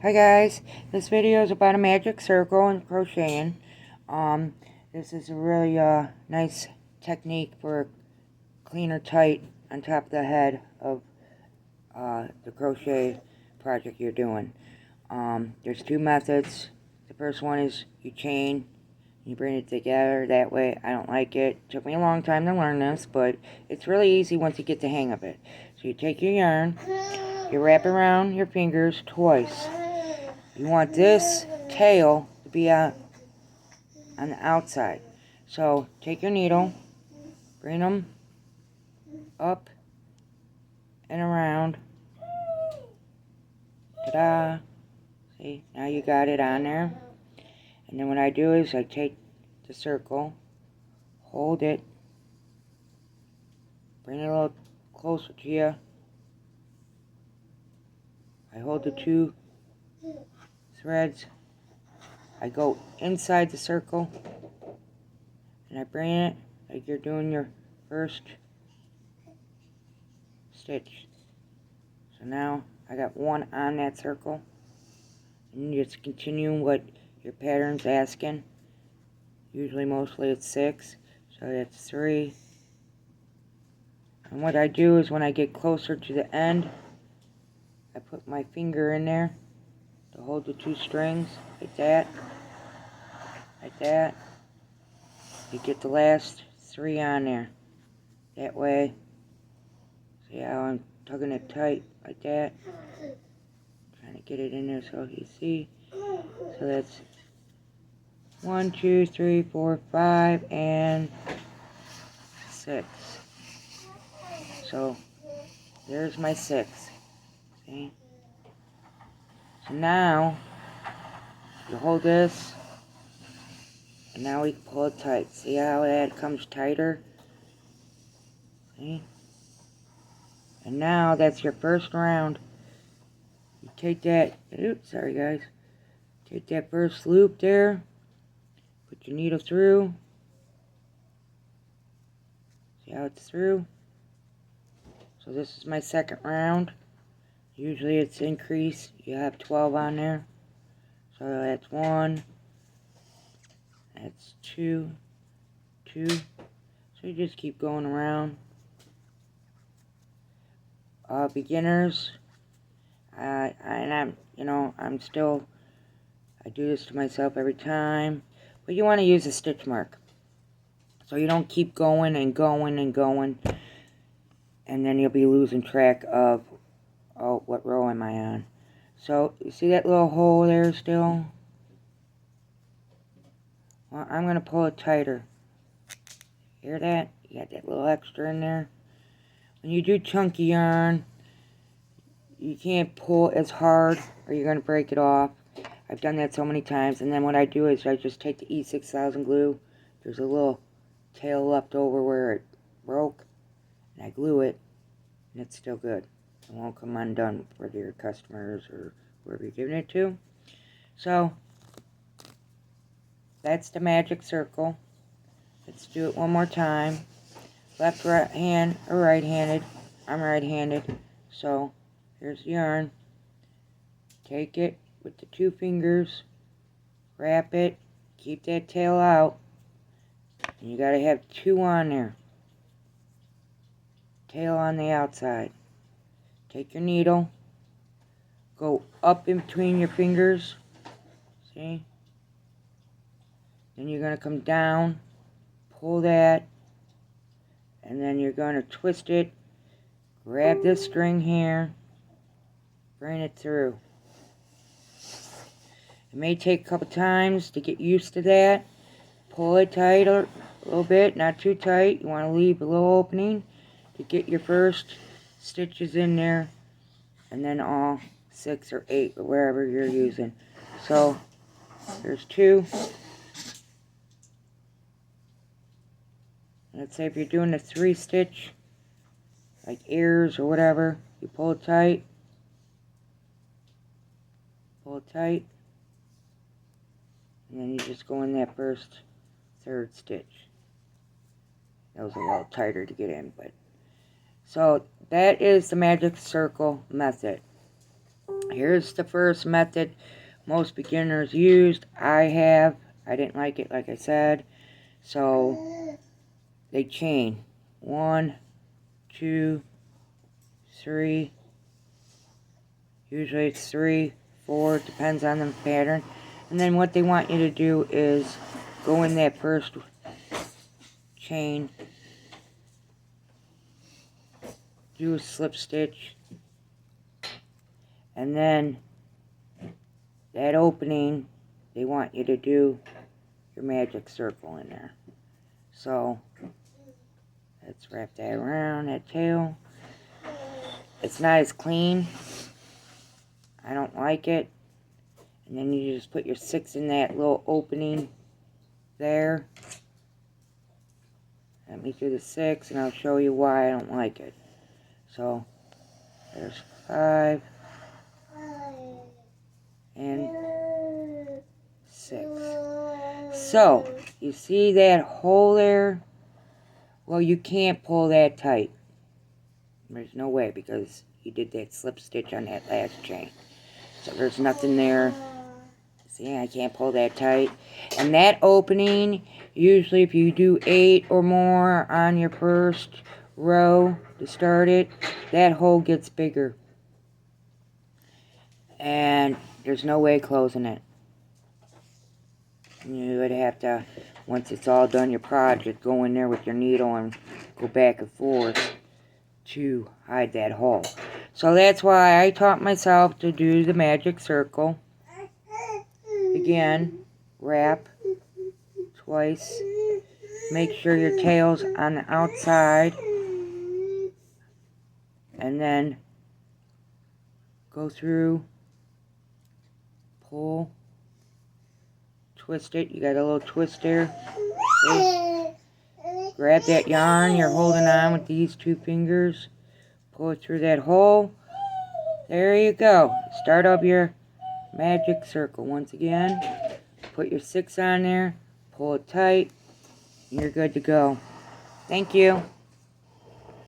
Hi guys, this video is about a magic circle and crocheting. This is a really nice technique for cleaner tight on top of the head of the crochet project you're doing. There's two methods. The first one is you chain, you bring it together that way. I don't like it. It took me a long time to learn this, but it's really easy once you get the hang of it. So you take your yarn, you wrap around your fingers twice. You want this tail to be on the outside. So take your needle, bring them up and around. Ta-da! See, now you got it on there. And then what I do is I take the circle, hold it, bring it a little closer to you. I hold the two threads. I go inside the circle and I bring it like you're doing your first stitch. So now I got one on that circle, and you just continue what your pattern's asking. Usually mostly it's 6, so that's 3. And what I do is when I get closer to the end, I put my finger in there to hold the two strings like that, like that. You get the last 3 on there. That way, see how I'm tugging it tight like that, trying to get it in there so you see. So that's 1, 2, 3, 4, 5, and 6. So there's my 6. See? So now you hold this, and now we pull it tight. See how that comes tighter? See? And now that's your first round. You take that, oops, sorry guys. Take that first loop there, put your needle through. See how it's through? So this is my second round. Usually it's increase. You have 12 on there. So that's 1. That's 2. 2. So you just keep going around. Beginners. And I'm still, I do this to myself every time. But you want to use a stitch mark. So you don't keep going and going and going. And then you'll be losing track of, oh, what row am I on? So, you see that little hole there still? Well, I'm going to pull it tighter. Hear that? You got that little extra in there. When you do chunky yarn, you can't pull as hard or you're going to break it off. I've done that so many times. And then what I do is I just take the E6000 glue. There's a little tail left over where it broke. And I glue it. And it's still good. It won't come undone for your customers or whoever you're giving it to. So, that's the magic circle. Let's do it one more time. Left right hand or right-handed. I'm right-handed. So, here's the yarn. Take it with the 2 fingers. Wrap it. Keep that tail out. And you gotta have 2 on there. Tail on the outside. Take your needle. Go up in between your fingers. See? Then you're going to come down, pull that, and then you're going to twist it, grab this string here, bring it through. It may take a couple times to get used to that. Pull it tight a little bit, not too tight. You want to leave a little opening to get your first stitches in there, and then all 6 or 8 or wherever you're using. So there's 2. Let's say if you're doing a 3 stitch, like ears or whatever, you pull it tight, and then you just go in that first 3rd stitch. That was a little tighter to get in, but so that is the magic circle method. Here's the first method most beginners used. I didn't like it, like I said. So they chain 1, 2, 3. Usually it's 3, 4. Depends on the pattern. And then what they want you to do is go in that first chain, do a slip stitch, and then that opening, they want you to do your magic circle in there. So let's wrap that around that tail. It's not as clean. I don't like it. And then you just put your 6 in that little opening there. Let me do the 6 and I'll show you why I don't like it. So there's 5 and 6. So you see that hole there? Well, you can't pull that tight. There's no way, because you did that slip stitch on that last chain. So there's nothing there. See, I can't pull that tight. And that opening, usually if you do 8 or more on your first row to start it, that hole gets bigger. And there's no way closing it. You would have to, once it's all done, your project, go in there with your needle and go back and forth to hide that hole. So that's why I taught myself to do the magic circle. Again, wrap twice. Make sure your tail's on the outside. And then go through, pull, twist it. You got a little twist there. See? Grab that yarn you're holding on with these 2 fingers. Pull it through that hole. There you go. Start up your magic circle once again. Put your 6 on there. Pull it tight. And you're good to go. Thank you.